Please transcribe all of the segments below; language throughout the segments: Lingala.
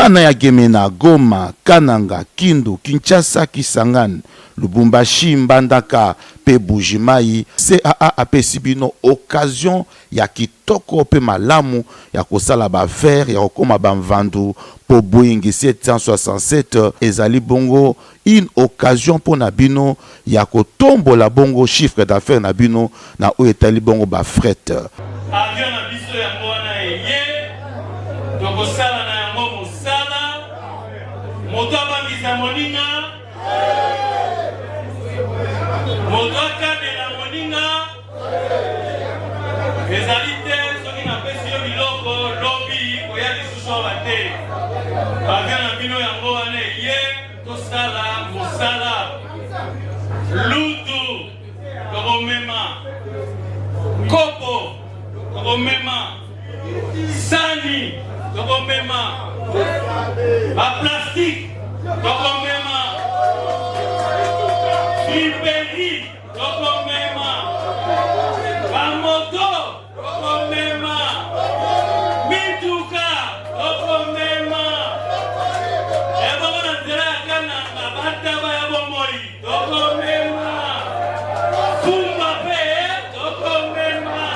bana ya Gemena, Goma, Kananga, Kindu, Kinshasa, Kisangani, Lubumbashi, Mbandaka, pe Bujimai, CAA apesi bino occasion ya kitoko pe malamu ya kosala ba faire ya kokoma ba mvandu po Boeing 767 ezali bongo une occasion pour na bino ya kotombola bongo chiffre d'affaires na bino na o etali bongo ba fret. Avion na biso ya mwana ye tokosala na yango mosala moto abangisa moninga moto akabela moninga ezali te soki napesi yo biloko lobi koya lisusu awa te avion na bino yango wana ye tosala mosala lutu tokomema kopo tokomema sani tokomema ba plastique tokomema liberi tokomema ba moto tokomema mituka tokomema ebongo na nzela ya kananga bataba ya bomoi tokomema fumba pe tokomema.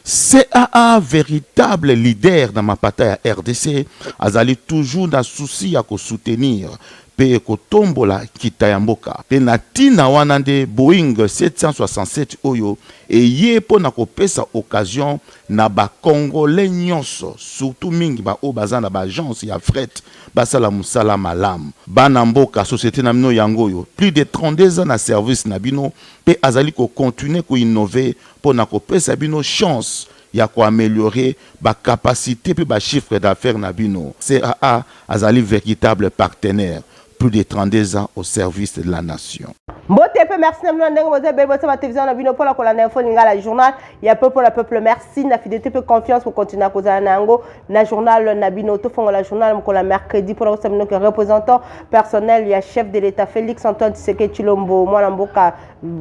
CAA, véritable leader dans ma bataille à RDC, azali toujours dans souci à soutenir pe kotombola kitayamboka pe natina wanande Boeing 767 oyo et ye po na kopesa occasion na ba congolais nyonso surtout mingi ba o bazana ba agence ya fret basala musala malam bana mboka société na bino yango yo plus de 32 ans na service na bino pe azali ko continuer ko innover po na kopesa bino chance ya ko améliorer ba capacité pe ba chiffre d'affaires na bino. CAA azali véritable partenaire, plus de 32 ans au service de la nation. Mbote pe merci na mino ndenge boze bel bote ma télévision na bino pola kola na info ninga la journal ya peuple la peuple merci na fidélité pe confiance pour continuer à causer na ngo na journal na bino to fongo la journal ko la mercredi pour la samino que représentant personnel ya chef de l'état Félix Antoine Tshisekedi Tshilombo mwana mboka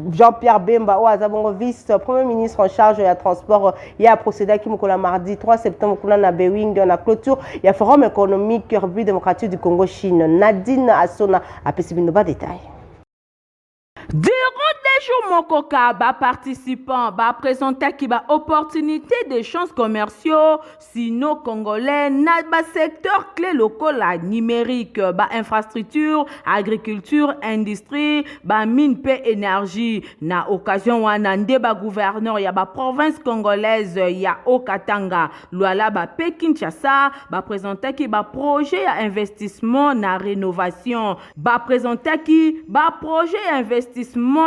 Jean-Pierre Bemba o azabongo vice premier ministre en charge ya transport ya procédé qui mokola mardi 3 septembre kuna na Boeing na clôture ya forum économique République démocratique du Congo Chine. Nadine Asona a pesi bino ba détail. Durant des jours, mon coca, participants, présenté qui opportunité de chances commerciaux, sinon congolais, na secteur clé local numérique, infrastructure, agriculture, industrie, mine paix énergie. Na occasion wanande gouverneur ya province congolaise ya Okatanga, Luala Pékin Kinshasa, présenté qui projet ya investissement na rénovation, présenté qui projet investissement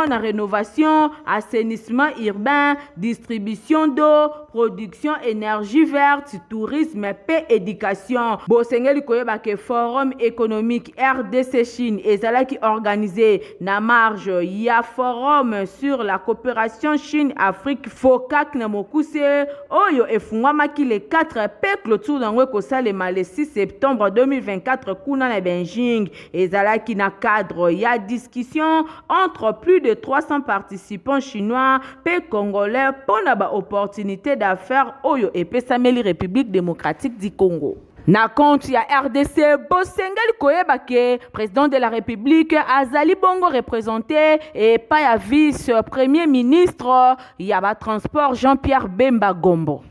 na rénovation, assainissement urbain, distribution d'eau, production énergie verte, tourisme et éducation. Bosengeli koyeba ke forum économique RDC Chine ezala qui organisé na marge ya forum sur la coopération Chine-Afrique FOCAC na mokuse oyo efungwama ki le 4 pe clôture dans ko salema le 6 septembre 2024 kuna na Beijing ezala qui na cadre ya discussion entre plus de 300 participants chinois et congolais pour la opportunité d'affaires oyo et pesameli République démocratique du Congo. Na compte ya RDC Bosengeli koyeba ke président de la République azali bongo représenté et pas ya vice premier ministre ya transport Jean-Pierre Bemba Gombo.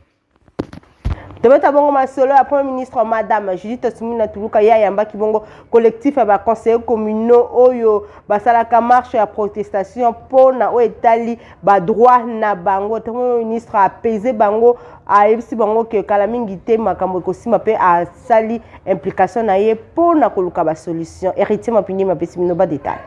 Tebeta bongo masolo ya premier ministre madame Judith Suminwa Tuluka ya yamba ki bongo collectif ya conseillers communaux oyo basalaka marche ya protestation pona o etali droit na bango. Premier ministre apaiser bango a ebisi bango ke kala mingi te makambo ekosima pe a sali implication na ye pona koluka ba solution. Héritier mapini mapesi mino ba détail.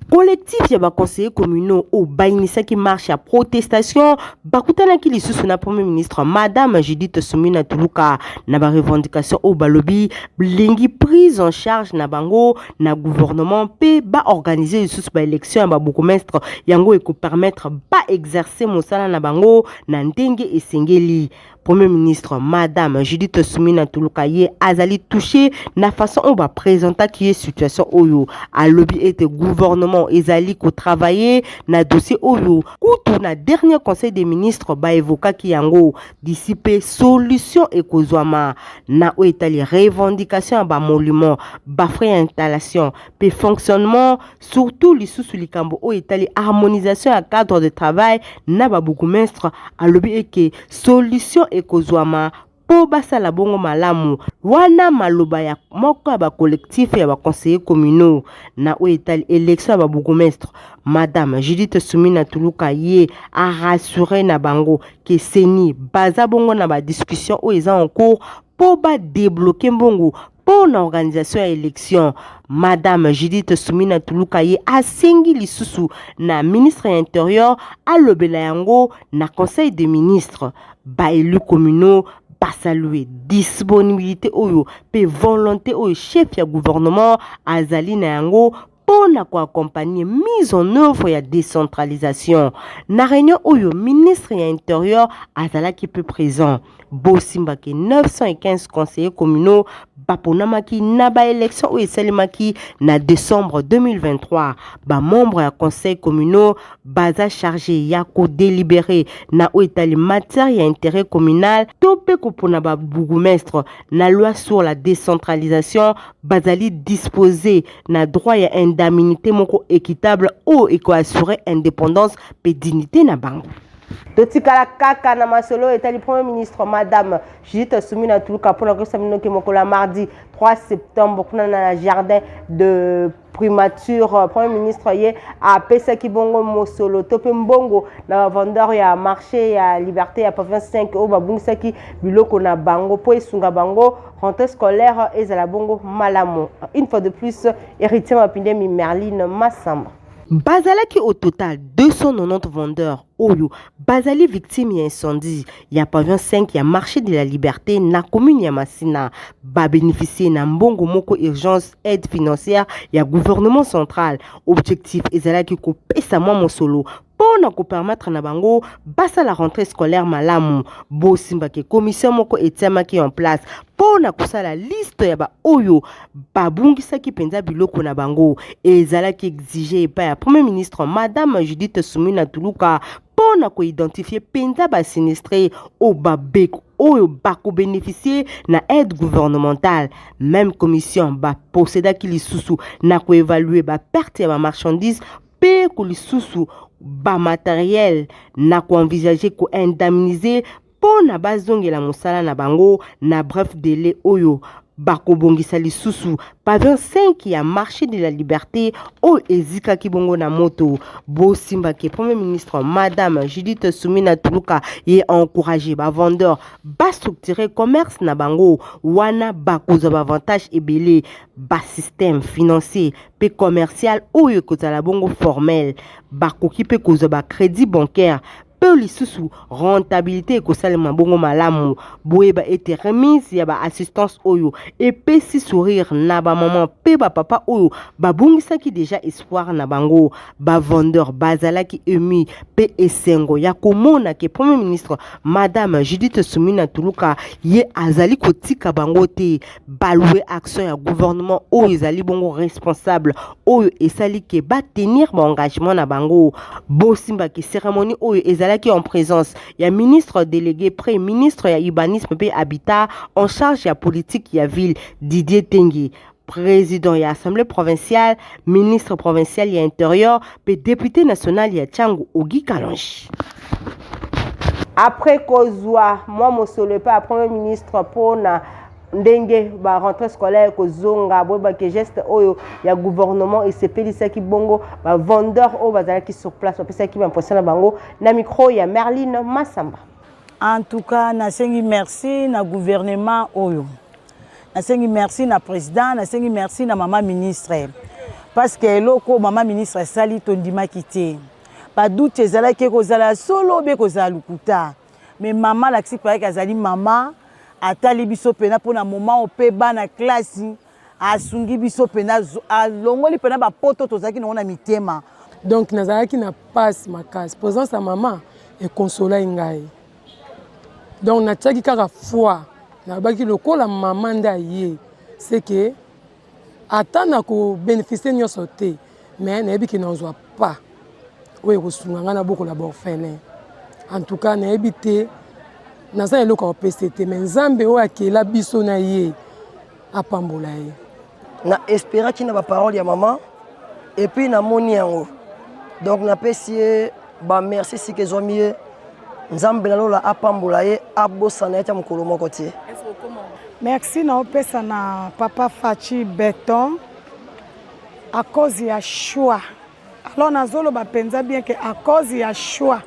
Collectif ya conseillers communaux au bainisa qui marche à protestation bakutana ki lisusu na premier ministre madame Judith Suminwa Tuluka na ba revendication au balobi blingi prise en charge na bango na gouvernement pe ba organiser lisusu ba élection ba bourgmestre yango eko permettre ba exercer mosala na bango na ndenge esengeli. Premier ministre Madame Judith Soumina Tuluka ye azali touché na façon on va présenter qui est situation oyo à lobby et gouvernement ezali ko travailler na dossier oyo kutu na dernier conseil des ministres ba évoquer ki yango dissiper solution ekozwama na o etali revendication ba monument ba frais installation pe fonctionnement surtout lisusu likambo o etali harmonisation à cadre de travail na ba bourgmestre à lobby et que solution ekozwama po basala bongo malamu wana maloba ya moko ya ba collectif ya ba conseillers communaux na o etali élection ya ba bourgmestre Madame Judith Soumina Tuluka ye a rassuré na bango que seni baza bongo na ba discussion o eza en cours po ba débloquer mbongo pour l'organisation à élection. Madame Judith Soumina Tuluka ye asengi lisusu na ministre intérieur à l'Obelayango na conseil des ministres ba élus communaux ba saluer disponibilité oyo pe volonté oyo chef ya gouvernement azali na yango pour accompagner mise en œuvre ya décentralisation. Na réunion oyo ministre ya intérieur azala qui peut présent. Bosimba ke 915 conseillers communaux baponamaki na ba élection ou esalimaki na décembre 2023 ba membre ya conseil communaux baza chargé ya ko délibérer na o etali matière ya intérêt communal topé ko pona ba bourgmestre na loi sur la décentralisation bazali disposer na droit ya indemnité moko équitable ou eko assurer indépendance pe dignité na bango. Totikala kaka na masolo etali Premier ministre Madame Judith Soumina Tuluka pour la samino ke mokola mardi 3 septembre kuna na jardin de primature. Premier ministre ye a pesa ki bongo mosolo tope mbongo na vendeur ya marché ya liberté ya province 5 o babungisa ki biloko na bango po esunga bango rentrée scolaire ezala bongo malamu. Une fois de plus héritier mapinde mi Merline Massamba. Bazalaki au total 290 vendeurs oyo bazali victime ya incendie ya pavillon 5 ya marché de la liberté na commune ya Masina ba bénéficier na mbongo moko urgence aide financière ya gouvernement central. Objectif ezalaki ko pesa mwa mosolo pour na ko permettre na bango basa la rentrée scolaire malamu. Bosimba ke commission moko etiamaki en place pour na kusala liste ya ba oyo babungisa ki penza biloko na bango ezalaki exigé pa ya Premier ministre Madame Judith Soumina Tuluka pour na ko identifier penza ba sinistré au babek oyo bako bénéficier na aide gouvernementale. Même commission ba posséda ki lisusu na ko évaluer ba perte ya ba marchandise pe ko lisusu ba matériel na ko envisager ko indemniser pour na bazongela mosala na bango na bref délai oyo bako bongisa lisusu pavillon 5 ya marché de la liberté o ezika ki bongo na moto. Bosimba ke Premier ministre Madame Judith Soumina Tuluka ye encouragé ba vendeur ba structurer commerce na bango wana bakoza ba avantage ebele ba système financier pe commercial oyo kozala bongo formel bakoki pe koza ba crédit bancaire peu lisusu rentabilité ekosalema bongo malamu boyeba ete remise ya ba assistance oyo epesi sourire na ba maman pe ba papa oyo babungisaki déjà espoir na bango ba vendeur bazalaki ému pe esengo ya komona ke Premier ministre Madame Judith Soumina Tuluka ye azali kotika bango te balouer action ya gouvernement oyo ezali bongo responsable oyo esali ke ba tenir ba engagement na bango. Bosimba ke cérémonie oyo qui en présence ya ministre délégué premier ministre ya urbanisme et habitat en charge ya politique ya ville Didier Tengi, président ya assemblée provinciale, ministre provincial ya intérieur et député national ya Tchango Ogi Kalonji. Après kozwa moi mosolo pas premier ministre pour na ndenge ba rentrée scolaire kozonga boba ke geste oyo ya gouvernement et sepelisa ki bongo ba vendeur o bazala ki sur place pesa ki ba impressionner bango na micro ya Merline Massamba. En tout cas nasengi merci na gouvernement oyo nasengi merci na président nasengi merci na maman ministre parce que eloko maman ministre sali tondima kité ba doute ezala ke kozala solo be kozala lukuta mais maman la ksipaya kazali maman atali biso pena pona moment ope bana classe asungi biso pena alongoli pena ba poto tozaki na mitema donc nazalaki na passe ma case présence à maman et consola ngai Donc natiaki kaka foi na baki lokola maman nda ye c'est que atana ko bénéficier nyonso te mais nayebi ki nazwa pas oyo kosunga nga na boko la orphelin. En tout cas nayebi te naza eloko opesa te mais nzambe oyo akela biso na ye apambola ye. Na espéraki na baparole ya maman et puis na moni yango. Donc na pesi ba merci si ke zomi ye nzambe na lola apambola ye abosana ete mokolo moko te. Merci na opesa na papa Fachi Beton à cause ya choix. Alors nazolo ba penza bien que à cause ya choix.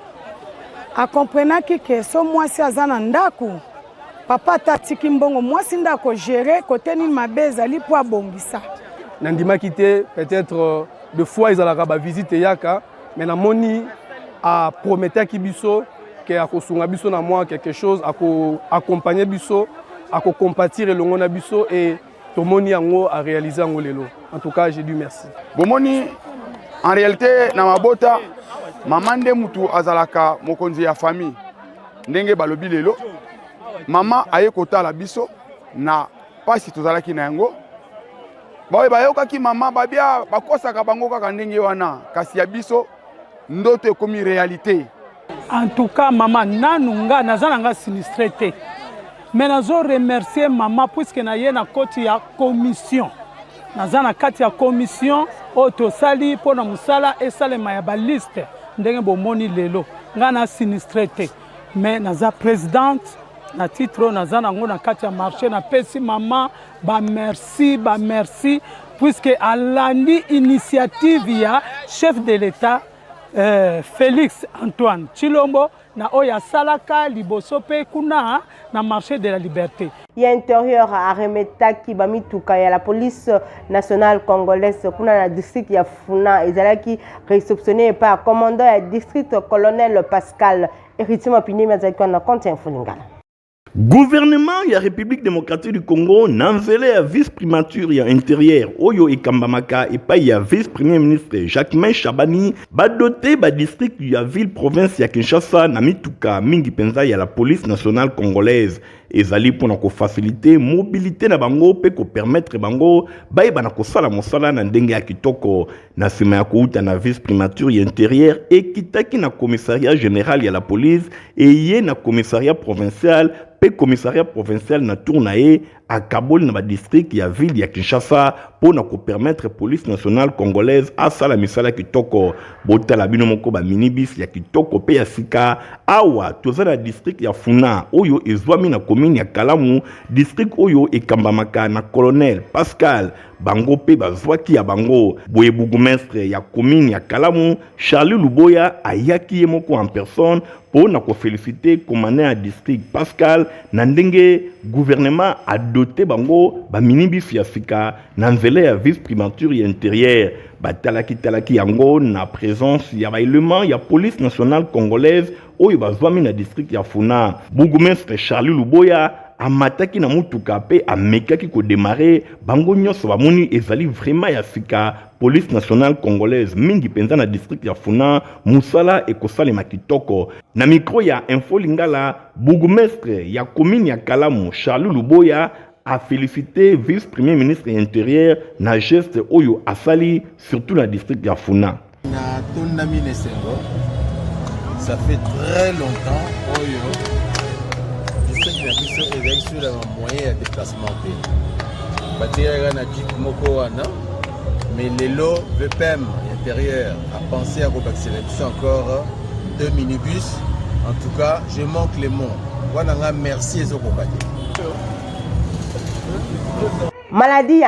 A comprenaki que so mwasi azana ndaku papa tatiki mbongo mwasi ndako gérer côté ni mabeza li po abongisa. Nandimaki te peut-être de fois ils alaka ba visite yaka mais na moni a promettre ki biso que akosunga biso na moi quelque chose accompagner biso ako compatir elongo na biso et tomoni yango a réaliser yango lelo. En tout cas, j'ai dit merci. Bomoni en réalité na mabota maman nde mutu azalaka mokonzi ya famille ndenge balobi lelo mama aye kotala biso na pasi tozalaki na yango bawe bayokaki mama babia bakosaka bango kaka ndenge wana kasi ya biso ndoto ekomi réalité. En tout cas maman nanunga nazana sinistré te mais nazo remercier maman puisque na ye na koti ya commission nazana kati ya commission oto sali pona musala esalema ya baliste ndenge bomoni lelo nga na sinistré te mais naza présidente na titre nazana ngo na kati ya marché na pesi maman ba merci puisque alandi initiative ya chef de l'État Félix Antoine Chilombo na oya salaka liboso pe kuna na marché de la liberté. Il y a intérieur à remeta qui bamituka ya la police nationale congolaise kuna na district ya Funa ezalaki réceptionné par commandant ya district colonel Pascal Héritier Mapini mazaki na compte info lingala. Gouvernement ya République démocratique du Congo nanzele ya vice-primature ya intérieur oyo ekambamaka epai ya vice-premier ministre Jacquemain Chabani badoté ba district ya ville province ya Kinshasa na mituka mingi penza ya la police nationale congolaise ezali pona ko faciliter mobilité na bango pe ko permettre bango bayeba na kosala mosala na ndenge ya kitoko na sima ya kouta na vice-primature ya intérieur ekitaki na commissariat général ya la police et na commissariat provincial pe commissariat provincial na tournaye à Kabul na ba district ya ville ya Kinshasa pour na ko permettre police nationale congolaise à sala misala kitoko botala bino moko ba minibus ya kitoko pe ya sika awa tozala district ya Funa oyo ezwami na commune ya Kalamu district oyo ekambamaka na colonel Pascal bango pe bazwaki ya bango boye bourgmestre ya commune ya Kalamu Charles Luboya ayaki moko en personne pour na ko féliciter commandant ya district Pascal na ndenge gouvernement a doté bango ba minibus ya sika na nzela ya vice primature ya intérieur batalaki yango na présence ya ba élément ya police nationale congolaise oyo bazwami na district ya Funa bourgmestre Charles Luboya amataki na mutuka pe amekaki ko démarrer bango nyonso bamoni ezali vraiment ya sika police nationale congolaise mingi penza na district ya Funa musala ekosalema kitoko na micro ya info lingala bourgmestre ya commune ya Kalamu Charles Luboya a félicité vice-premier ministre intérieur na geste oyo asali surtout la district ya Funa na tondami nesengo ça fait très longtemps oyo district na biso ezali sur la moyen ya déplacement pe batiraka na jeep moko wana mais lelo VPM intérieur a pensé à rebâtir encore 2 minibus. En tout cas, je manque les mots. Voilà, merci Maladie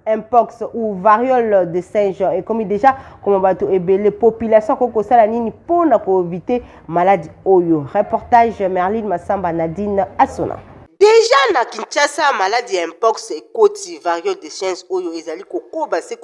mpox ou variole de singe et comme déjà comme bato les populations koko sala nini pona ko éviter maladie oyo. Reportage Merlin Massamba Nadine Asona. Déjà na Kinshasa maladie mpox et koti variole de singe oyo ezali kokoba se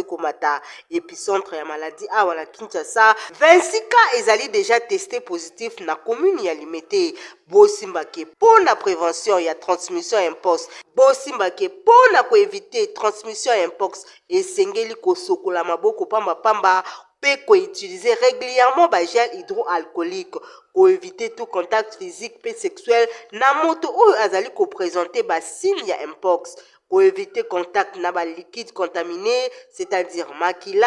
komata épicentre ya maladie awa na Kinshasa 26 cas ezali déjà testé positif na commune ya Limete bosimbake pona prévention ya transmission mpox bosimbake pona ko éviter transmission mpox esengeli kosokola maboko pamba peut utiliser régulièrement ba gel hydroalcoolique pour éviter tout contact physique et sexuel na moto oyo azali ko présenter ba signe ya mpox pour éviter contact na ba liquide contaminé, c'est-à-dire makila,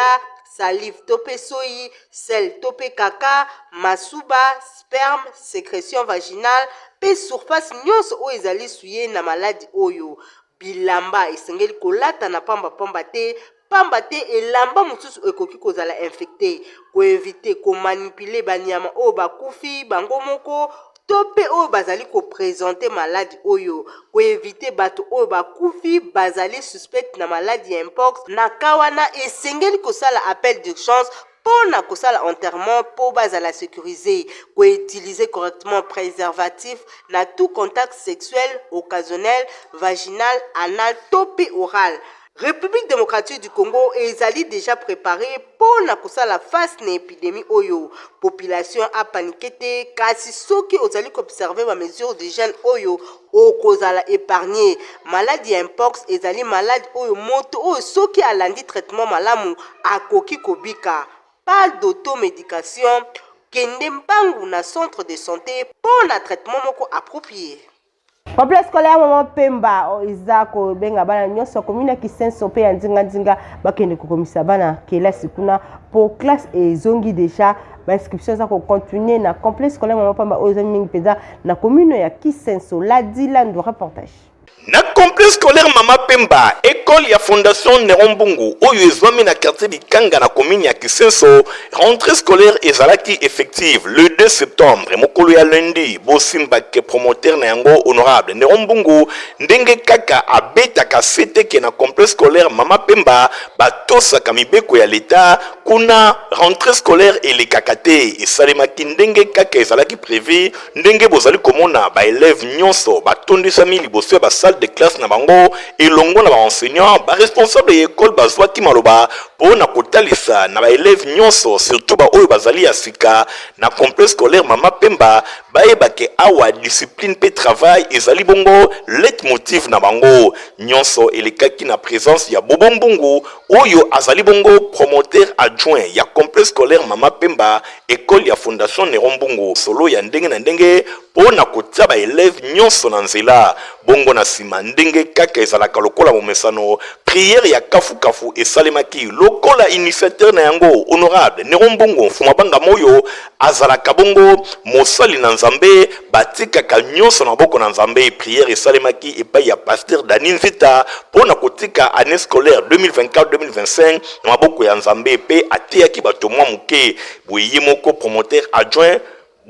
salive topé soyi, sel topé caca, masuba, sperme, sécrétion vaginale, pe surface nyonso oyo ezali souillé na maladie oyo. Bilamba esengeli kolata na pamba te elamba mosusu ekoki kozala infecté pour éviter ko manipuler banyama oyo bakufi bango moko tope oyo bazali ko présenter maladie oyo pour éviter bato oyo bakufi bazali suspect na maladie mpox na kawana esengeli kosala appel d'urgence pour na kosala enterrement pour bazala sécuriser pour utiliser correctement préservatif na tout contact sexuel occasionnel vaginal anal tope oral. République démocratique du Congo ezali déjà préparé pour na kosala face na épidémie oyo. Population a paniqué te kasi soki ozali ko observer ba mesure d'hygiène oyo okozala épargné. Maladie mpox ezali malade oyo moto oyo soki alandi traitement malamu akoki kobika. Pas d'automédication, kende mbangu na centre de santé pour na traitement moko approprié. Complexe scolaire Maman Pemba izako benga bana nyonso commune Kisenso pe ya ndinga bakende kokomisa bana kelasi kuna pour classe ezongi déjà ba inscription za ko continuer na complexe scolaire Maman Pemba ozami mingi peza na commune ya Kisenso la dilando reportage. Na complexe scolaire Mama Pemba, école ya fondation Nerombungu, oyo ezwami na quartier Bikanga na commune ya Kisenso, rentrée scolaire ezalaki effective le 2 septembre. Mokolo ya lundi, bosimba ke promoteur na yango honorable Nerombungu, ndenge kaka abeta ka sete ke na complexe scolaire Mama Pemba, batosa kamibeko ya l'État, kuna rentrée scolaire ele kakate, esalemaki ndenge kaka ezalaki prévu, ndenge bozali komona ba élèves nyonso, batondisami liboso ba salle de classe na bango elongo na ba enseignants ba responsable ya école bazwaki maloba pona kotalisa na ba élèves nyonso surtout ba oyo bazali ya sika na complexe scolaire Mama Pemba bayebake awa discipline pe travail ezali bongo leitmotiv na bango nyonso elekaki na présence ya Bobo Mbungu oyo azali bongo promoteur adjoint ya complexe scolaire Mama Pemba école ya fondation Nerombungu solo ya ndenge na ndenge pona kotia ba élèves nyonso na nzela bongo na sima ndenge kaka ezalaka lokola momesano prière ya kafu esalemaki lokola initiateur na yango honorable Nerombungu mfuma banga moyo azalaka bongo mosali na nzambe batikaka nyonso na boko na nzambe prière esalemaki epai ya pasteur Dani Nzita pona kotika année scolaire 2024-2025 na maboko ya nzambe pe atiaki bato mwa muke boye moko promoteur adjoint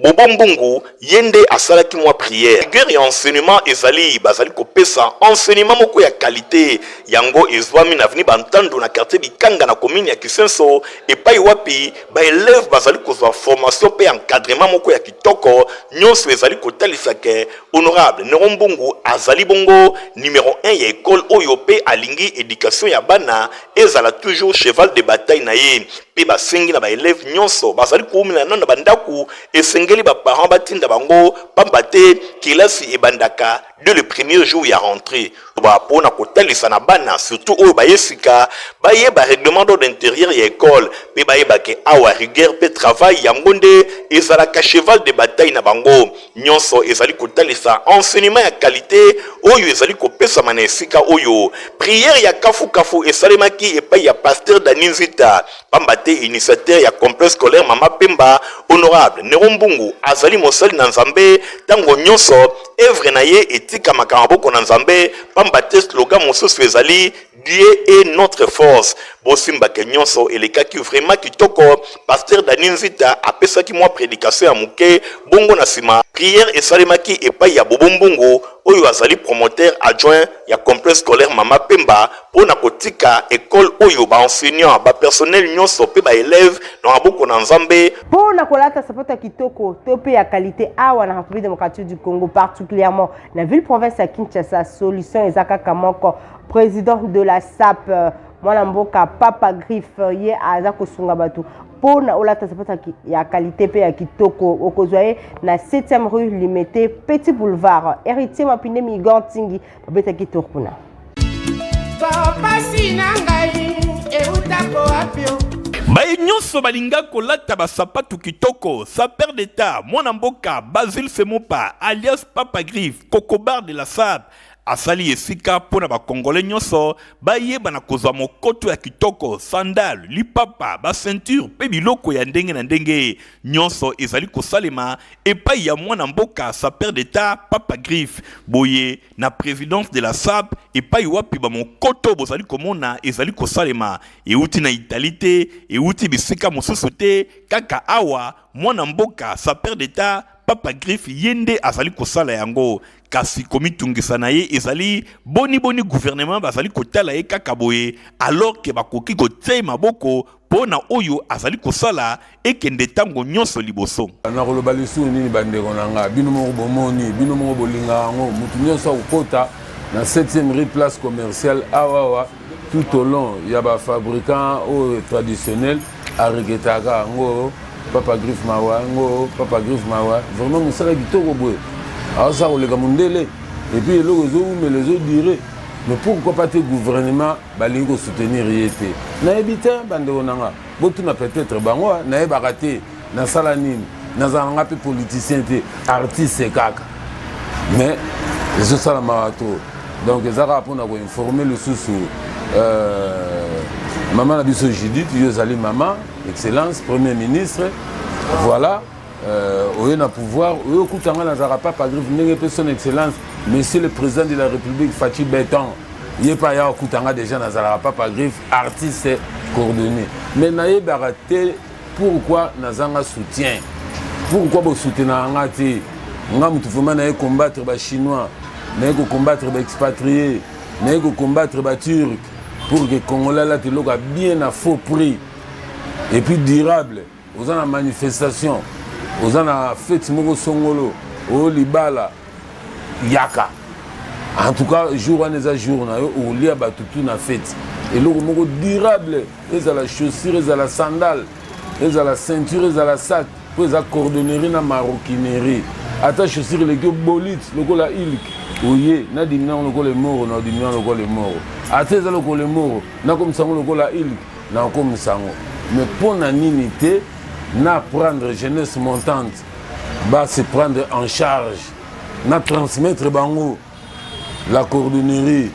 Bobo Mbungu yende asalaki mwa prière. Rigueur ya enseignement ezali bazali kopesa enseignement moko ya qualité yango ezwami na vini bantando na quartier Bikanga na commune ya Kisenso epai wapi ba élèves bazali kozwa formation pe encadrement moko ya kitoko nyonso ezali kotalisa ke honorable Nerombungu azali bongo numéro 1 ya école oyo pe alingi éducation ya bana ezala toujours cheval de bataille na ye pe basengi na ba élèves nyonso bazali koumina na bandaku esengeli ba parents batinda bango pamba te kilasi ebandaka dès le premier jour ya rentrée ba pona kotalisa na bana surtout oyo bayesika bayeba règlement d'ordre intérieur ya école pe bayeba ke awa rigueur pe travail ya ngonde ezalaka cheval de bataille na bango nyonso ezali kotalisa enseignement ya qualité oyo ezali kopesa na esika oyo prière ya kafu esalemaki epai ya pasteur Dani Nzita pamba te initiateur ya complexe scolaire Mama Pemba honorable Nerombungu azali mosali na nzambe tango nyonso œuvre na ye etika makambo na nzambe pamba te slogan mosusu ezali Dieu est notre force bosimba ke nyonso elekaki vraiment kitoko pasteur Dani Nzita apesaki mwa prédication ya muke bongo na sima prière esalemaki epai ya Bobo Mbungu oyo azali promoteur adjoint ya complexe scolaire Mama Pemba pona kotika école oyo ba enseignant ba personnel nyonso pe ba élèves na maboko na nzambe pona kolata sapota kitoko tope ya qualité awa na République démocratique du Congo particulièrement la ville province ya Kinshasa solution ezaka kamoko président de la SAP mwana mboka Papa Griffe ye aza kosunga batu pona olata sapota ya qualité pe ya kitoko okozwaye na 7e rue Limité Petit Boulevard héritier Mapinde Migantingi babeta kitokuna Papa sinangai eutako apio Baye nyonso balinga kolata basapatu kitoko, sa père d'état, mwana mboka, Basile Semopa, alias Papa Griffe, Cocobar de la Sab, asali esika pona ba congolais nyonso, baye bana kozwa mokoto ya kitoko, sandal, lipapa, ba ceinture, pe biloko ya ndenge na ndenge, nyonso ezali kosalema, epai ya mwana mboka, sa père d'état, Papa Griffe, boye, na présidence de la Sab, epai wapi ba mokoto bozali komona, ezali kosalema, euti na Italite, euti bisika mosusu te, kaka awa, mwana mboka, sa père d'état, Papa Griffe yende azali kosala yango, kasi komitungisa na ye ezali boni gouvernement bazali kotala ye kaka boye, alors que bakoki kotia maboko pona oyo azali kosala ekende tango nyonso liboso. Na koloba lisu nini bandeko nanga, bino moko bomoni, bino moko bolinga yango, mutu nyonso akokota na 7e rue place commerciale awawa tout au long ya ba fabricant au traditionnel ariketaka yango. Papa Griffe mawa, ngo Papa Griffe mawa, vraiment on sera kitoko boye. Alors ça on les gamundele et puis les autres mais les autres diraient mais pourquoi pas tes gouvernement balingo soutenir yete. Na ebita bande onanga, botu na peut-être bango na ebaraté na salanine, na zanga pe politicien te, artiste kaka. Mais les autres ça marato. Donc les arabes on a informer le sous maman la biso Judith, Yozali maman, excellence, premier ministre, voilà, on a pouvoir, on a pouvoir, Papa Griffe, son excellence, monsieur le président de la République, Fatih Béton, il n'y a pas ya Koutanga déjà dans Papa Griffe, artiste coordonné. Mais naïe baraté, pourquoi Nazanga soutien? Pourquoi vous soutenez Angati? Nous devons combattre les Chinois, nous devons combattre les expatriés, nous devons combattre les Turcs. Pour que les Congolais là bien à faux prix et puis durable. Aux en manifestation, aux en fête Moko Songolo, au Libala, Yaka. En tout cas, jour en jour, au lia batutu na fête. Et le Moko durable, ils ont la chaussure, ils ont la sandale, ils ont la ceinture, ils ont la sac, ils ont la cordonnerie, la maroquinerie. Attache chaussure les gars bolite, le go la ilk. Oui, na dimina le go les morts, na dimina le go les morts. Ateza le go les morts, na comme ça le go la ilk, na comme ça. Mais pour la ninité, na prendre jeunesse montante, bah se prendre en charge, na transmettre bango la cordonnerie.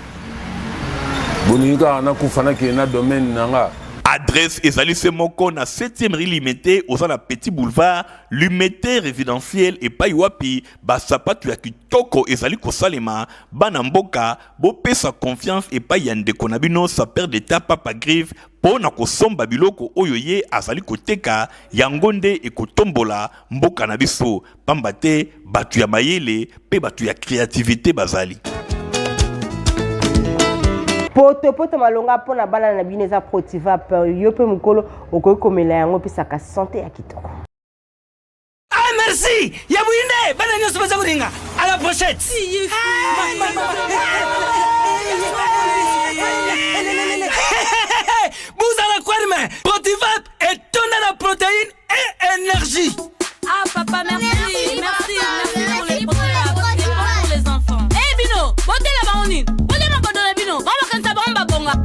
Boninga na kufana ki na domaine nanga. Adresse Ezali Semoko na 7e rue Limité au na Petit Boulevard, Limité résidentiel et Paiwapi, basapatu ya kitoko Ezali Kosalema, Banamboka, bopesa confiance et Payande Konabino, sa père d'état Papa Griffe, pona kosomba biloko oyoye azali koteka, yangonde e kotombola, mboka na biso, pambate, batu ya mayele, pe batu ya créativité bazali. Poto malonga pona bana na bineza Protivap yo pe mukolo okoki komela yango pisaka santé ya kitoko. Ah merci ya buinde bana nyoso baza kuringa à la prochaine. Buzala kwarme Protivap est tonne la protéine et énergie. Ah papa merci pour les Protivap pour les enfants. Eh Bino, bote la baonine.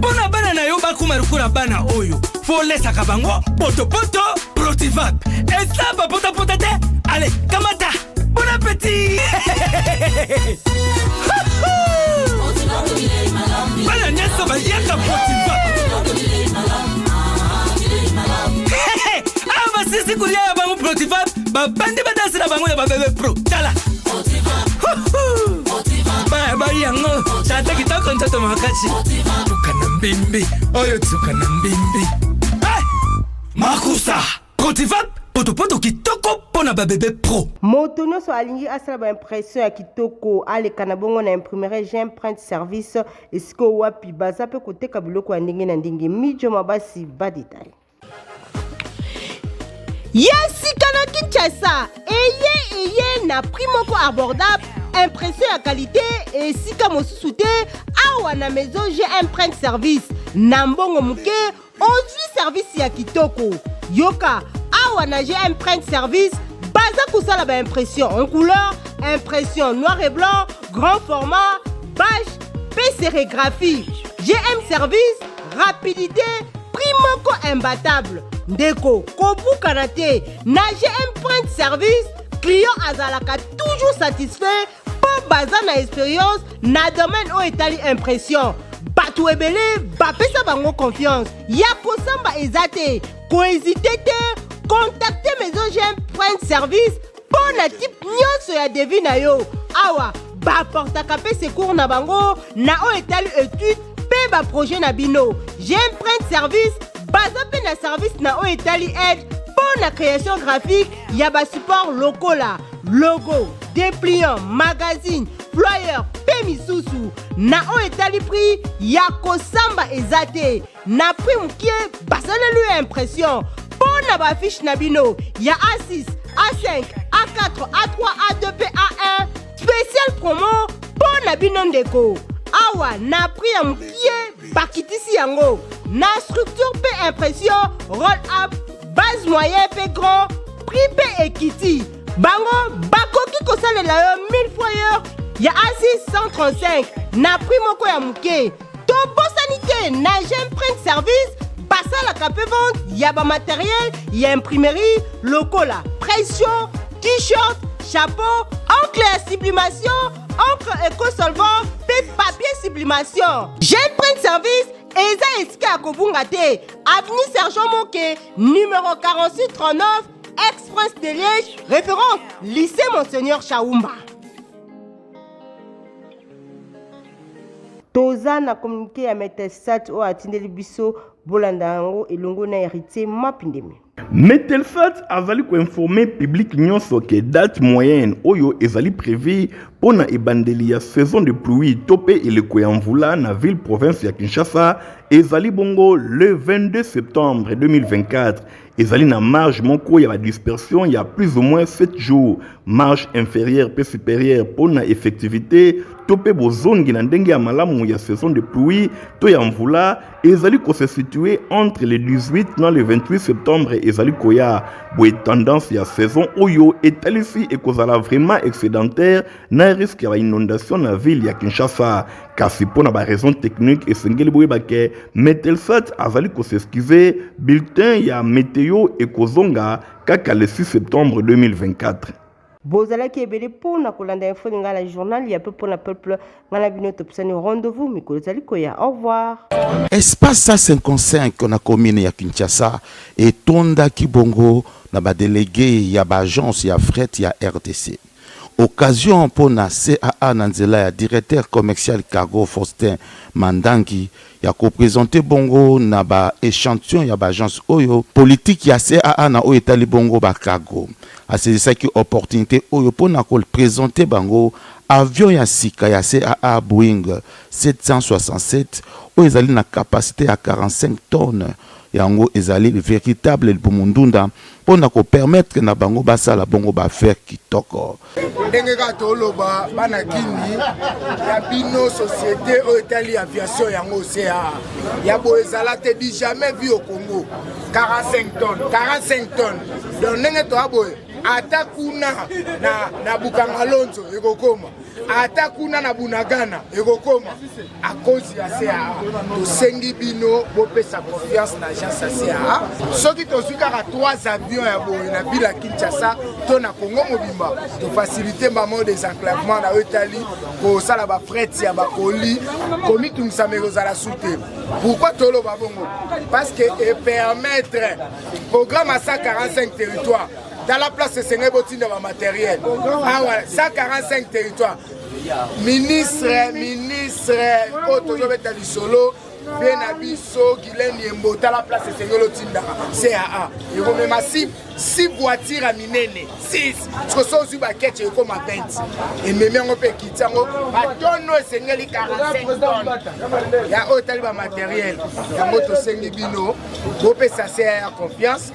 Pona bana na yo bakumarukura bana oyo folesa kabango poto Protivap esaba pota te allez kamata bon appétit. Bana nyeso bayaka Protivap aba sisi kulia ya bango Protivap babandi badansi na bango ya babebe pro tala bari yango chata kitoko ntoto makachi tukana mbimbi oyo tukana mbimbi makusa Protivap poto kitoko pona babebe pro moto nyonso alingi asala ba impression ya kitoko alekana bongo na imprimerie J'imprinte service esiko wapi baza pe koteka biloko ya ndenge na ndenge mijo mabasi ba detail. Yesika na Kinshasa eye na prix moko abordable, impression à qualité et sika mosusu te awa na maison J'imprinte service na mbongo muke ozwi service ya kitoko yoka awa na J'imprinte service baza kusala ba impression en couleur, impression noir et blanc, grand format, bâche, sérigraphie. GM service, rapidité, prix moko imbattable. ndeko kobuka na te na GM Print Service client azalaka toujours satisfait po baza na expérience na domaine o etali impression bato ebele bapesa bango confiance ya kosamba eza te kohésite te contacte maison GM Print Service po na type nyonso ya devis na yo awa baportaka pe secours na bango na o etali étude pe baprojet na bino GM Print Service baza pe na service na o etali aide pour la création graphique ya support lokola logo dépliant magazine flyer pe misusu na o etali prix ya kosamba ezate na prix mukie basalelu impression pour na ba fiche na bino ya A6 A5 A4 A3 A2 pe A1 spécial promo pour na bino ndeko awa na prix ya mukie bakitisi yango na structure pe impression roll up base moyen pe grand prix pe ekiti bango bakoki kosalela yo 1000 fois yo ya A6 135 na prix moko ya muke to bosani te na GM Print Service basalaka pe vente ya ba matériel ya imprimerie lokola pression t-shirt chapeau encre ya sublimation encre éco-solvant pe papier sublimation GM Print Service eza esika ya kobunga te avenue Sergent Moke numéro 4639 Express de Liège référence lycée Monseigneur Chaoumba. Toza na communiqué ya Metelsat o atindeli biso bolanda yango elongo na héritier Mapindemi. Metelsat azali informer public nyonso que date moyenne oyo ezali prévu pona ebandeli ya saison de pluie topé eleko ya mvula na ville province ya Kinshasa ezali bongo le 22 septembre 2024. Ezali na marge moko ya dispersion ya plus ou moins 7 jours. Marge inférieure pe supérieure pona effectivité topé bozongi na ndenge ya malamu ya saison de pluie to ya mvula ezali ko se situer entre le 18 na le 28 septembre ezali koya boye tendance ya saison oyo etalisi ekozala vraiment excédentaire na risque ya inondation na ville ya Kinshasa kasi pona ba raison technique esengeli boye bake Metelsat azali ko s'excuser bulletin ya météo ekozonga kaka le 6 septembre 2024. Bozalaki ebele pona kolanda info nga la journal ya peu pona peuple ngala bino topsani rendez-vous mikolo zali koya au revoir. Espace 55 na commune ya Kinshasa etonda kibongo na ba délégué ya ba agence ya fret ya RDC. Occasion pour na CAA Nanzela ya directeur commercial cargo Faustin Mandangi ya ko-présenter bongo na ba échantillon ya ba agence oyo politique ya CAA na o etali bongo ba cargo. C'est ça qui opportunité oyo pour na ko présenter bango avion ya sika ya CAA Boeing 767 o ezali na capacité à 45 tonnes. Yango ezali véritable bomundunda pona ko permettre na bango basala bongo ba faire kitoko ndenge ka toloba bana kini ya bino société o etali aviation yango CA ya bo ezala te di jamais vu au Congo 45 tonnes donc ndenge to aboye ata kuna na Bukangalonzo ekokoma ata kuna na Bunagana ekokoma à cause ya CA to sengi bino bopesa confiance na agence ya CA soki to suka 3 avions ya boye na bila Kinshasa to na Congo mobimba to faciliter maman des enclavements na Italie pour sala ba fret ya ba colis komi tungisa meroza la soute pourquoi tolo ba bongo parce que et permettre programme à 145 territoires dans la place de Sénébotin de matériel. Ah ouais, 145 territoires. Ministre, Otozobeta du Solo, Benabiso, Guylaine Yembo, dans la place de Sénébotin CAA. Il y a même 6 voitures à Minene. 6. Je suis sur la quête, je comme à 20. Et même on peut quitter. Maintenant, c'est 45 tonnes. Il y a hôtel matériel. Il y a moto Sénébino. On peut s'asseoir à confiance.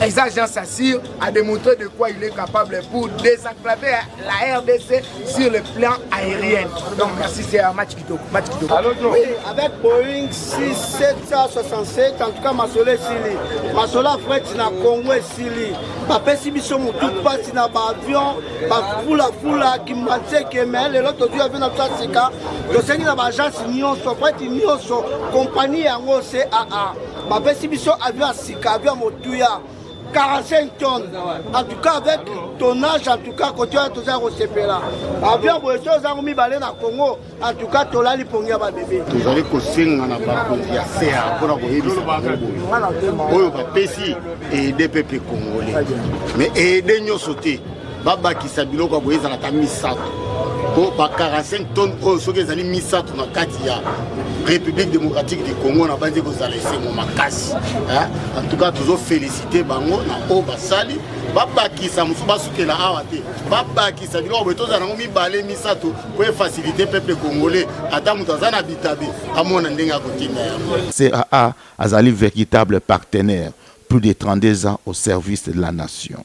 Les agences assure a démontré de quoi il est capable pour désenclaver la RDC sur le plan aérien. Donc merci, c'est un match qui toque. Oui, avec Boeing 767, en tout cas Masola Sili. Masola Fret na Congo Sili. Papesi biso mutu pasi na ba avion, ba fula qui manque que mais le lot du avion na Tsika. Le sengi na ba agence nyonso, Fret nyonso, compagnie yango CAA. bapesi biso avion ya sika avion ya motuya 45 tonnes. En tout cas, avec tonnage, en tout cas, côté de tous là. Avion boyeso zango mibale na Congo. En tout cas, tolali pongia ba bébé. Vous allez kosenga na bakonzi ya CA pour koyebisa bango. Oyo bapesi aider peuple congolais. Mais aider nyoso te. Babakisa biloko boyeza na ta misato. Ko ba 45 tonnes oyo soki ezali misato na kati ya République démocratique du Congo na bandi kozala esengo makasi. En tout cas, toujours féliciter bango na o basali. Babakisa musu basukela awa te. Babakisa biloko betoza nango mibale misato po faciliter peuple congolais ata mutu aza na bitabe amona ndenge akotinda yango. CAA azali véritable partenaire, plus de 32 ans au service de la nation.